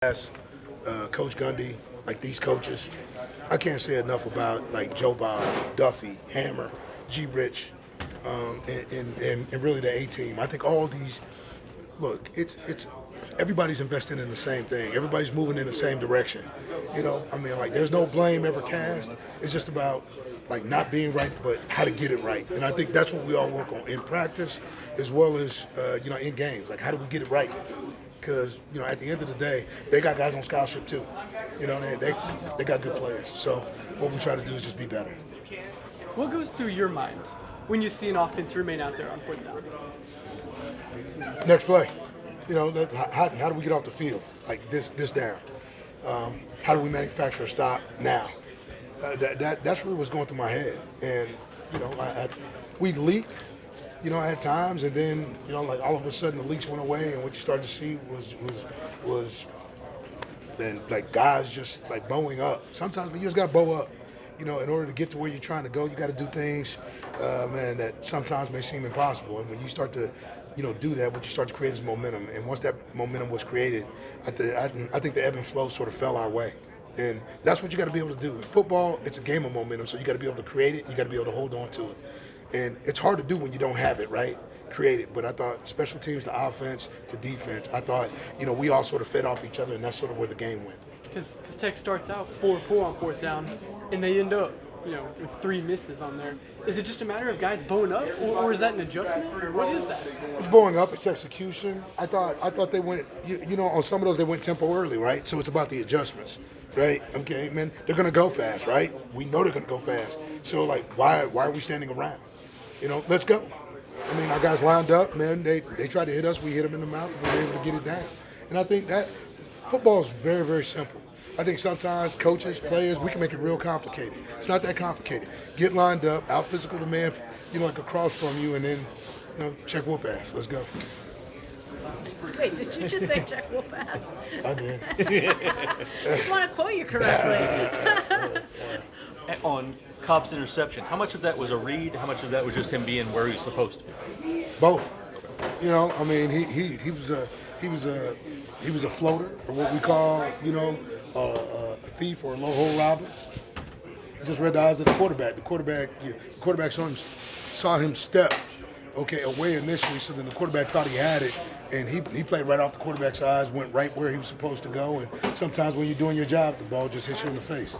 Coach Gundy, like these coaches, I can't say enough about like Joe Bob, Duffy, Hammer, G. Rich, and really the A team. I think all these look, it's everybody's investing in the same thing. Everybody's moving in the same direction. I mean, like there's no blame ever cast. It's just about like not being right, but how to get it right. And I think that's what we all work on in practice as well as in games. Like how do we get it right? Because at the end of the day, they got guys on scholarship too. They got good players. So what we try to do is just be better. What goes through your mind when you see an offense remain out there on fourth down? Next play. How do we get off the field? Like this down. How do we manufacture a stop now? That's really what's going through my head. And we leaked, at times, and then like all of a sudden the leaks went away, and what you started to see was then like guys just like bowing up. Sometimes you just got to bow up. In order to get to where you're trying to go, you got to do things, that sometimes may seem impossible. And when you start to, do that, what you start to create is momentum. And once that momentum was created, I think the ebb and flow sort of fell our way. And that's what you got to be able to do. In football, it's a game of momentum, so you got to be able to create it. You got to be able to hold on to it. And it's hard to do when you don't have it, right? Create it. But I thought special teams to offense to defense, I thought, we all sort of fed off each other, and that's sort of where the game went. Because Tech starts out 4-4 on fourth down, and they end up, with 3 misses on there. Is it just a matter of guys bowing up, or is that an adjustment, or what is that? It's bowing up. It's execution. I thought they went, on some of those they went tempo early, right? So it's about the adjustments, right? Okay, man, they're gonna go fast, right? We know they're gonna go fast. So like, why are we standing around? Let's go. I mean, our guys lined up, man. They tried to hit us. We hit them in the mouth. We were able to get it down. And I think that football is very, very simple. I think sometimes coaches, players, we can make it real complicated. It's not that complicated. Get lined up, out physical the man, like across from you, and then, check whoop ass. Let's go. Wait, did you just say check whoop ass? I did. Just want to quote you correctly. On Cobb's interception, how much of that was a read? How much of that was just him being where he was supposed to be? Both. I mean, he was a floater, or what we call, a thief or a low hole robber. He just read the eyes of the quarterback. The quarterback saw him step, away initially, so then the quarterback thought he had it, and he played right off the quarterback's eyes, went right where he was supposed to go, and sometimes when you're doing your job, the ball just hits you in the face.